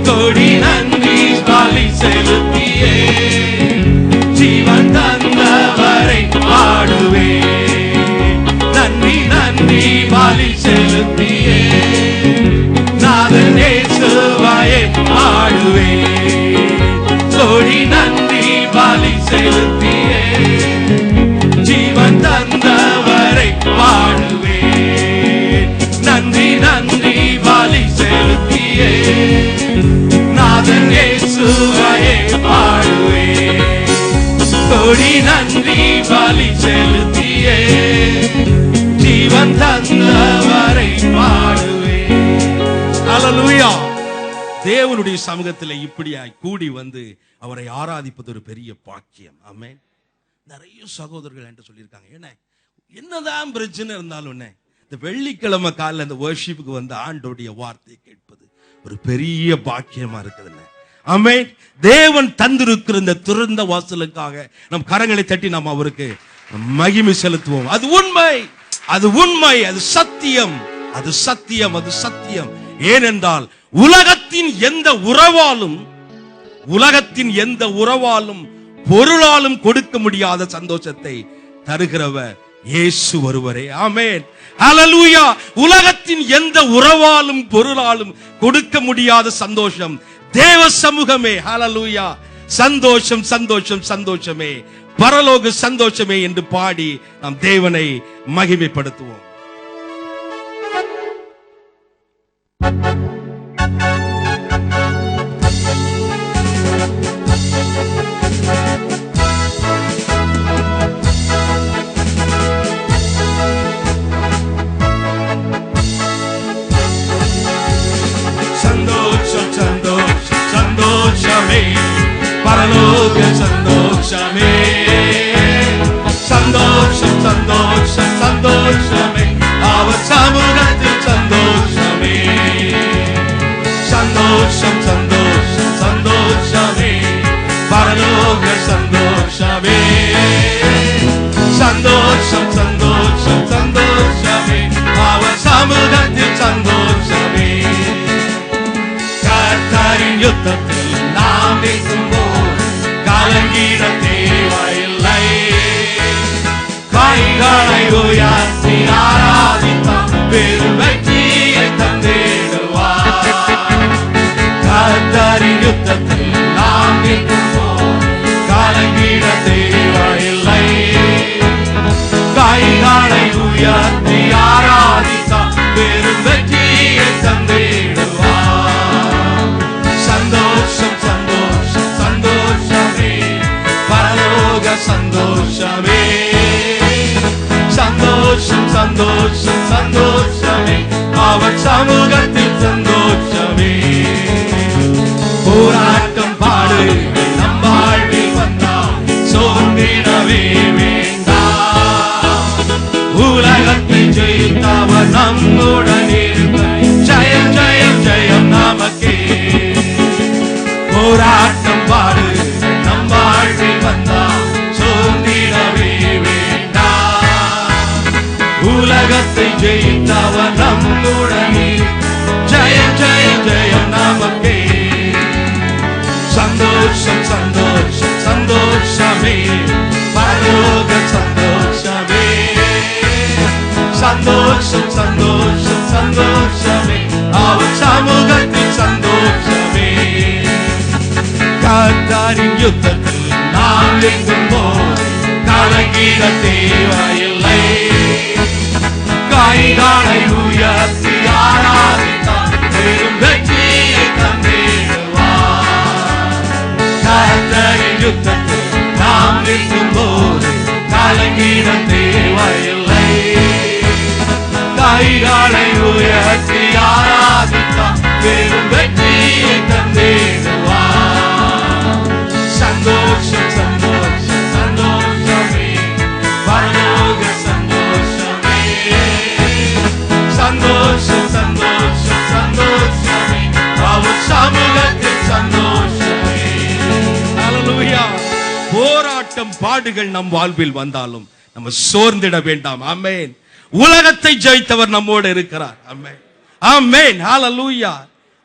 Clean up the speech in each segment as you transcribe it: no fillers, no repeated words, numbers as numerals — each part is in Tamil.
கோடி நன்றி பலி செலுத்தியே ஜீவன் தந்தவரை பாடுவே. நன்றி நன்றி பலி செலுத்தியே நாதன் இயேசுவையே பாடுவே. கோடி நன்றி பலி செலுத்தியே ஜீவன் தந்தவரை பாடுவே. நன்றி நன்றி பலி செலுத்தியே நாதன் இயேசுவையே பாடுவே. கோடி நன்றி பலி செலுத்தியே ஜீவன் தந்தவரை பாடுவே. ஹல்லேலூயா. தேவனுடைய சமூகத்தில் இப்படியாய் கூடி வந்து அவரை ஆராதிப்பது ஒரு பெரிய பாக்கியம். ஆமென். நிறைய சகோதரர்கள் என்று சொல்லியிருக்காங்க, என்னதான் பிரச்சனை இருந்தாலும் இந்த வெள்ளிக்கிழமை காலையில் இந்த வர்ஷிப்புக்கு வந்து ஆண்டோடைய வார்த்தையை கேட்பது ஒரு பெரிய பாக்கியமா இருக்குது. ஆமென். தேவன் தந்திருக்கிற இந்த திறந்த வாசலுக்காக நம் கரங்களை தட்டி நாம் அவருக்கு மகிமை செலுத்துவோம். அது உண்மை, அது உண்மை, அது சத்தியம், அது சத்தியம், அது சத்தியம். ஏனென்றால் உலகத்தின் எந்த உறவாலும் பொருளாலும் கொடுக்க முடியாத சந்தோஷத்தை தருகிறவர் இயேசு ஒருவரே. ஆமென். ஹல்லேலூயா. உலகத்தின் எந்த உறவாலும் பொருளாலும் கொடுக்க முடியாத சந்தோஷம் தேவ சமூகமே. ஹல்லேலூயா. சந்தோஷம் சந்தோஷம் சந்தோஷமே, பரலோக சந்தோஷமே என்று பாடி நாம் தேவனை மகிமைப்படுத்துவோம். சந்தோஷம் சந்தோஷம் சந்தோஷமே, பரலோக சந்தோஷமே. சந்தோஷம் சந்தோஷம் சந்தோஷமே, அவர் சமூகத்தில் சந்தோஷமே. சந்தோஷம் சந்தோஷம் சந்தோஷமே, பரலோக சந்தோஷமே. சந்தோஷம் சந்தோஷம் சந்தோஷமே, அவர் சமூகத்தில் சந்தோஷமே. கர்த்தரின் யுத்தத்தில் நாம் நிற்கும்போது கலங்கிட தேவையில்லை. கைகளை உயர்த்தி ஆராதித்தால் பெரும் வெற்றியை தந்திடுவார். கர்த்தரின் யுத்தத்தில் நாம் நிற்கும்போது கலங்கிட தேவையில்லை. கைகளை உயர்த்தி ஆராதித்தால் பெரும் வெற்றியை தந்திடுவார். சந்தோஷம் சந்தோஷம் சந்தோஷமே, பரலோக சந்தோஷமே. சந்தோஷம் சந்தோஷம் சந்தோஷமே, அவர் சமூகத்தில் சந்தோஷமே. போராட்டம் பாடு நம் வாழ்வில் வந்தால் சோர்ந்திடவே வேண்டாம். உலகத்தை ஜெயித்தவர் நம்முடன் இருக்க ஜெயம் ஜெயம் ஜெயம் நமக்கே. போராட்டம் பாடு நம் வாழ்வில் வந்தால் சோர்ந்திடவே வேண்டாம். உலகத்தை ஜெயித்தவர் நம்முடன் ஜெயம் ஜெயம் ஜெயம் நமக்கே. சந்தோஷம் சந்தோஷம் சந்தோஷமே, பரலோக சந்தோஷமே. சந்தோஷம் சந்தோஷம் சந்தோஷமே, அவர் சமூகத்தில் சந்தோஷமே. கர்த்தரின் யுத்தத்தில் நாம் நிற்கும்போது கலங்கிட தேவையில்லை. கைகளை உயர்த்தி ஆராதித்தால் பெரும் வெற்றியை தந்திடுவார். கர்த்தரின் யுத்தத்தில் நாம் நிற்கும்போது கலங்கிட தேவையில்லை. கைகளை உயர்த்தி ஆராதித்தால் பெரும் வெற்றியை தந்திடுவார். சந்தோஷம் சந்தோஷம் சந்தோஷமே, பரலோக சந்தோஷமே. சந்தோஷம் சந்தோஷம் சந்தோஷமே, அவர் சமூகத்தில் சந்தோஷமே. ஹல்லேலூயா. போராட்டம் பாடுகள் நம் வாழ்வில் வந்தாலும் நம்ம சோர்ந்திட வேண்டாம். ஆமென். உலகத்தை ஜெயித்தவர் நம்மோடு இருக்கிறார். ஆமென் ஆமென். ஹல்லேலூயா.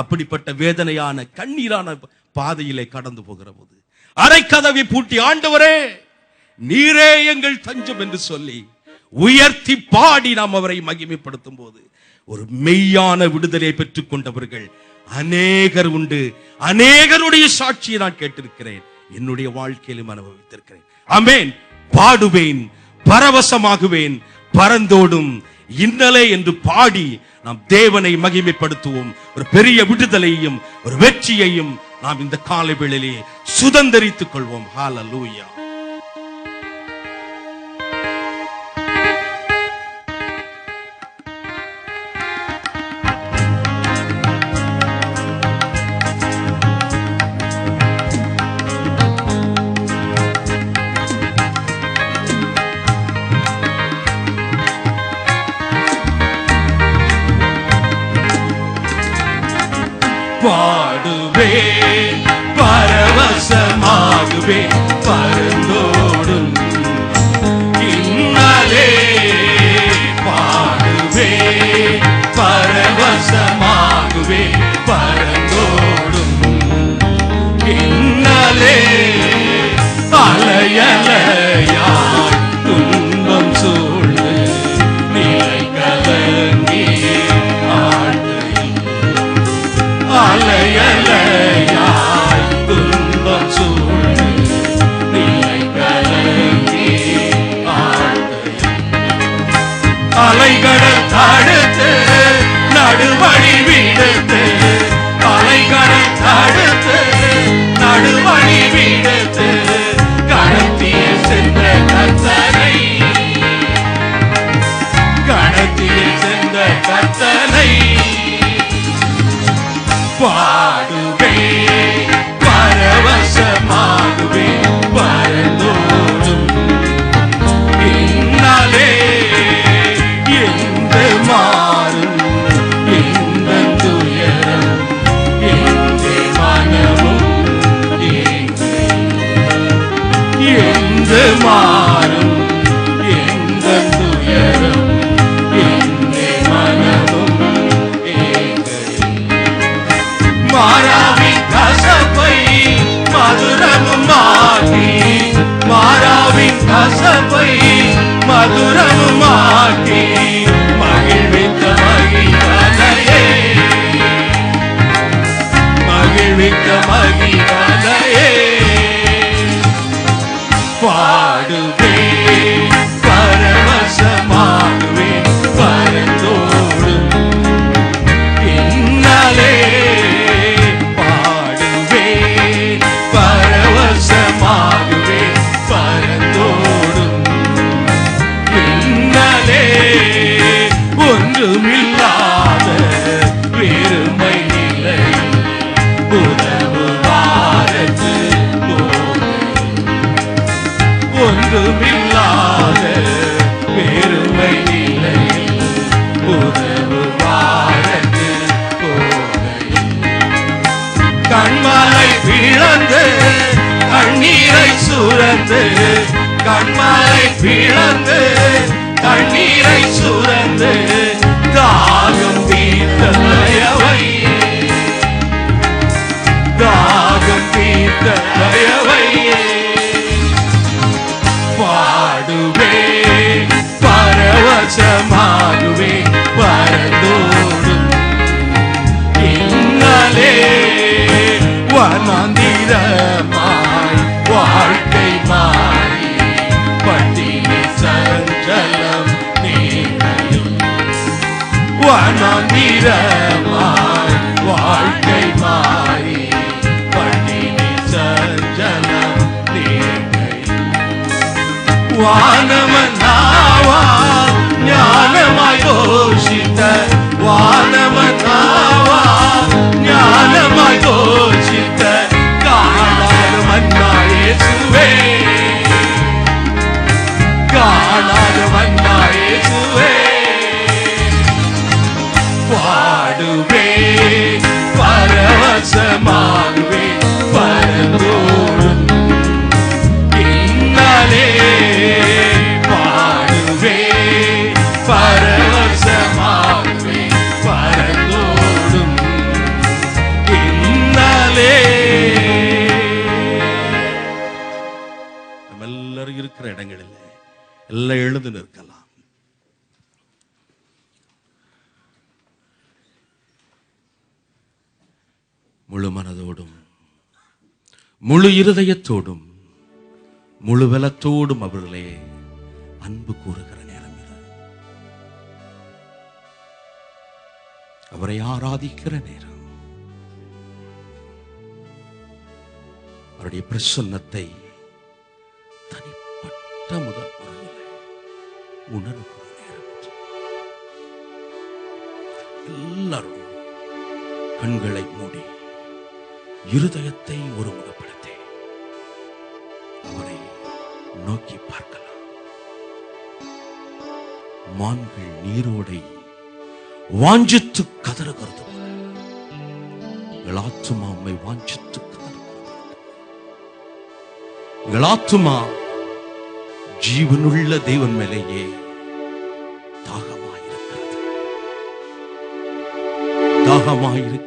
அப்படிப்பட்ட வேதனையான கண்ணீரான பாதையிலே கடந்து போகிற போது அரைக்கதவை பூட்டி, ஆண்டவரே நீரே எங்கள் தஞ்சம் என்று சொல்லி உயர்த்தி பாடி நாம் அவரை மகிமைப்படுத்தும் போது ஒரு மெய்யான விடுதலை பெற்றுக் கொண்டவர்கள் அநேகர் உண்டு. அநேகருடைய சாட்சியை நான் கேட்டிருக்கிறேன், என்னுடைய வாழ்க்கையிலும் அனுபவித்திருக்கிறேன். ஆமென். பாடுவேன், பரவசமாகுவேன், பரந்தோடும் இன்னலே என்று பாடி நாம் தேவனை மகிமைப்படுத்துவோம். ஒரு பெரிய விடுதலையும் ஒரு வெற்றியையும் நாம் இந்த காலை வேளையிலே சுதந்தரித்துக் கொள்வோம். ஹல்லேலூயா. பாடுவேன், பரவசமாகுவேன், பரந்தோடும் இன்னலே. பாடுவேன், பரவசமாகுவேன், பரந்தோடும் இன்னலே. அலையலையாய் துன்பம் சூழ்ந்து நிலை கலங்கி அலையலையாய் துன்பம் சூழ்ந்து நிலை கலங்கி அலைகடல் தடுத்து நடுவழி விடுத்து, அலைகடல் தடுத்து நடுவழி விடுத்து கடத்திய சென்ற கர்த்தனை, கடத்திய சென்ற கர்த்தனை பாடுவேன், பரவசமாகுவேன், பரந்தோடும் இன்னலே. எந்த மாறும் எந்த துயரம் எந்த மனமும் எந்த மாறும் எந்த துயரம் எந்த மனமும் மாறாவின் கசப்பை மதுரமும் மாற்றி, மாறாவின் கசப்பை மதுரமும் மாற்றி மகிழ்வித்த மகிழ்வதையே, மகிழ்வித்த மகிழ்வதையே. பாடுவேன், பரவசமாகுவேன், பரந்தோடும் இன்னலே. பாடுவேன், பரவசமாகுவேன், பரந்தோடும் இன்னலே. ஒன்றுமில்லாத பெருமை நிலை உதவுவாரத்து ஒன்றுமில்லாத பெருமை நிலை உதவுவாரத்து கண்மலை பிளந்து கண்ணீரை சுரந்து, கண்மலை பிளந்து கண்ணீரை சுரந்து தாகம் தீர்த்த தயவை, தாகம் தீர்த்த தயவை. பாடுவேன், பரவசமாகுவேன், பரந்தோடும் இன்னலே. வனாந்திரமாய் வாழ்க்கை மாறி பட்டினி சஞ்சலம் நீங்கும், வனாந்திரமாய் வாழ்க்கை மாறி பட்டினி சஞ்சலம் நீங்கும். வானமனாவா ஞானமாய் கோஷித்த, வானமனாவா ஞானமாய் கோஷித்த காணாத மன்னா இயேசுவே, காணாத மன்னா இயேசுவே. பாடுவேன், பரவசமாகுவேன், பரந்தோடும் இன்னலே. எல்லாம் எழுந்து நிற்கலாம். முழு மனதோடும் முழு இருதயத்தோடும் முழு பலத்தோடும் அவர்களே அன்பு கூறுகிற நேரம் இது. அவரை ஆராதிக்கிற நேரம். அவருடைய பிரசன்னத்தை தனிப்பட்ட முதல் முறையில் உணர்கிற நேரம். எல்லாரும் கண்களை மூடி இருதயத்தை ஒருமுகப்படுத்தி அவரை நோக்கி பார்க்கலாம். மான்கள் நீரோடை வாஞ்சித்து கதறுகிறது போல எங்கள் ஆத்துமா உம்மை வாஞ்சித்து கதறுகிறது. எங்கள் ஆத்துமா ஜீவனுள்ள தேவன் மேலேயே தாகமாயிருக்கிறது, தாகமாயிருக்கிறது.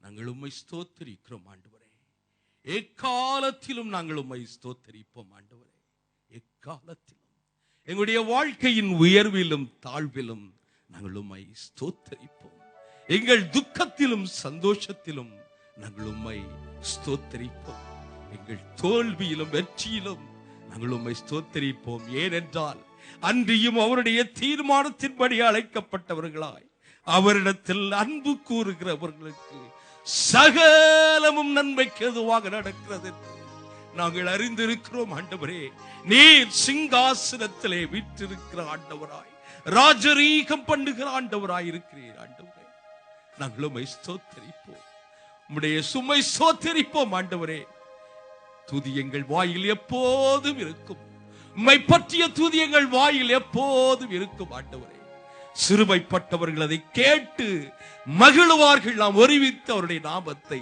நாங்கள் உம்மை ஸ்தோத்திரிக்கிறோம் ஆண்டவரே. எக்காலத்திலும் நாங்கள் உம்மை ஸ்தோத்திரிப்போம் ஆண்டவரே. எக்காலத்திலும் எங்களுடைய வாழ்க்கையின் உயர்விலும் தாழ்விலும் நாங்கள் உம்மை ஸ்தோத்திரிப்போம். எங்கள் துக்கத்திலும் சந்தோஷத்திலும் நாங்கள் உம்மை ஸ்தோத்திரிப்போம். எங்கள் தோல்வியிலும் வெற்றியிலும் நாங்கள் உம்மை ஸ்தோத்திரிப்போம். ஏனென்றால் அன்றியும் அவருடைய தீர்மானத்தின்படி அழைக்கப்பட்டவர்களாய் அவரிடத்தில் அன்பு கூறுகிறவர்களுக்கு சகலமும் நன்மைக்கு எதுவாக நடக்கிறது என்று நாங்கள் அறிந்திருக்கிறோம். ஆண்டவரே, நீர் சிங்காசனத்திலே வீற்றிருக்கிற ஆண்டவராய், ராஜரீகம் பண்ணுகிற ஆண்டவராய் இருக்கிறீர். ஆண்டவரே, நாங்கள் உம்மை ஸ்தோத்திரிப்போம், உம்முடைய சுமை ஸ்தோத்திரிப்போம். ஆண்டவரே, துதி எங்கள் வாயில் எப்போதும் இருக்கும், உம்மை பற்றிய துதி எங்கள் வாயில் எப்போதும் இருக்கும். ஆண்டவரே, சிறுமைப்பட்டவர்கள் அதை கேட்டு மகிழ்வார்கள். நாம் ஒருமித்து அவருடைய நாமத்தை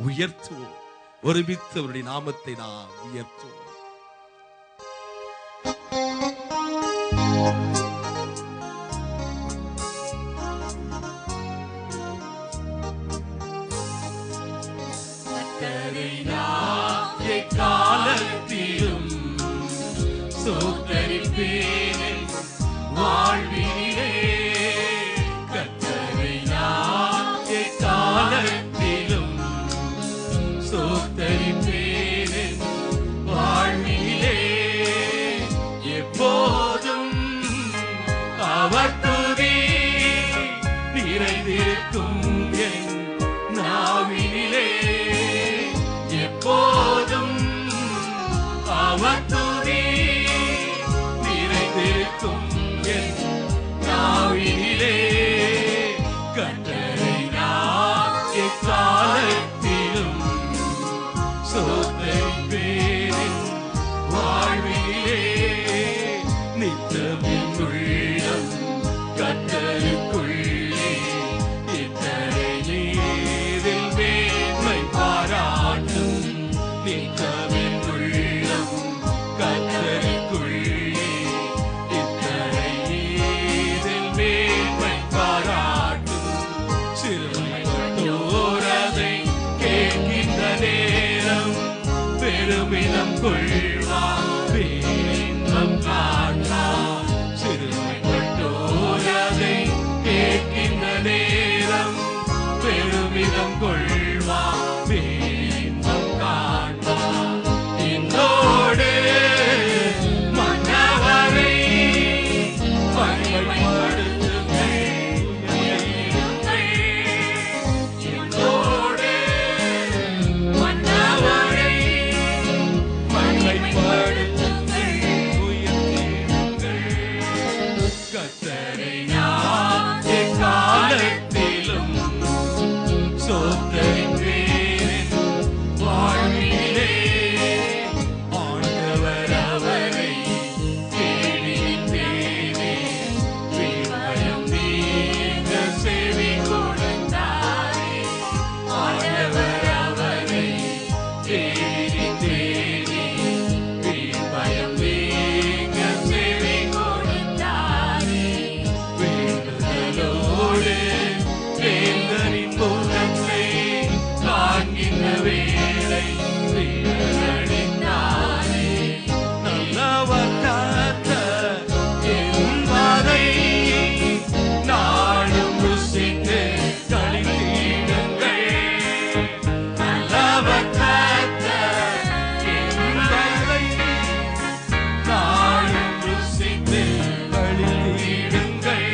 உயர்த்துவோம், ஒருமித்து அவருடைய நாமத்தை நாம் உயர்த்துவோம். காலத்திலும் சோதரிப்பேன் வாழ்விலே, கர்த்தரை நான் காலத்திலும் சோதரிப்பேன் வாழ்விலே, எப்போதும் அவர் துதி நிறைந்திருக்கும் என் நாவினிலே, எப்போதும் அவர் துதி நிறைந்திருக்கும் என் நாவினிலே, கர்த்தரை நான் எக்காலத்திலும் சோதரிப்பேன் வாழ்விலே, நித்தமின் உள்ளம் கர்த்தருக்குள்ளே இத்தனை நீரில் மேன்மை பாராட்டும், நித்தமின் உள்ளம் கர்த்தருக்குள்ளே இத்தனை நீரில் மேன்மை பாராட்டும், சிறுமைப்பட்டோரதை கேட்கின்ற நேரம் பெருமிதம் கொள்வார், பேரின்பம் காண்பார், சிறுமைப்பட்டோரதை கேட்கின்ற நேரம் பெருமிதம் கொள்வார், பேரின்பம் காண்பார், என்னோடு மன்னவரை மகிமைப்படுத்துங்கள், என்னோடு மன்னவரை மகிமைப்படுத்துங்கள், உயர்த்திடுங்கள், கர்த்தரை நான் எக்காலத்திலும் சோதரிப்பேன் வாழ்விலே, ஆண்டவர் அவரை தேடினேனே, வீழ்பயம் நீங்க செவி கொடுத்தாரே, ஆண்டவர் அவரை தேடினேனே, வீழ்பயம் நீங்க செவி கொடுத்தாரே, வேண்டுதலோடு வேந்தனின் முகத்தை காண்கின்ற வேளை சீரடித்தாரே, நல்லவர் கர்த்தர் என்பதை நாளும் ருசித்து களித்திடுங்கள், நல்லவர் கர்த்தர் என்பதை நாளும் ருசித்து களித்திடுங்கள்,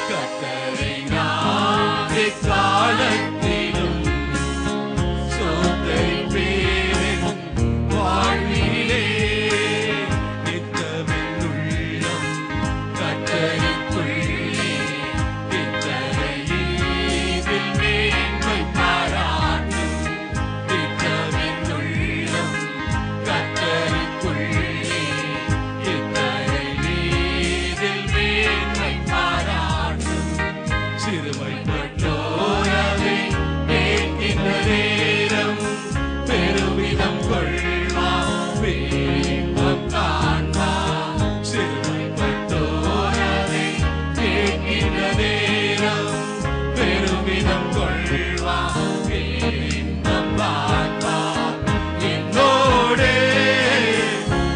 கர்த்தரை நான் எக்காலத்திலும் சோதரிப்பேன் வாழ்விலே, நித்தமின் உள்ளம் கர்த்தருக்குள்ளே இத்தனை இதில் மேன்மை பாராட்டும், நித்தமின் உள்ளம் கர்த்தருக்குள்ளே இத்தனை இதில் மேன்மை பாராட்டும், சிறுமைப்பட்டோரதை கேட்கின்ற நேரம் பெருமிதம் கொள்வார், பேரின்பம் காண்பார், சிறுமைப்பட்டோரதை கேட்கின்ற நேரம் பெருமிதம் கொள்வார், பேரின்பம் காண்பார், என்னோடு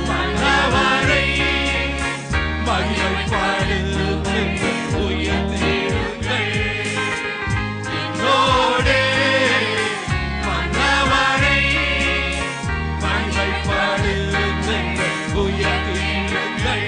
மன்னவரை மகிமைப்படுத்துங்கள், உயர்த்திடுங்கள், என்னோடு மன்னவரை மகிமைப்படுத்துங்கள், உயர்த்திடுங்கள்,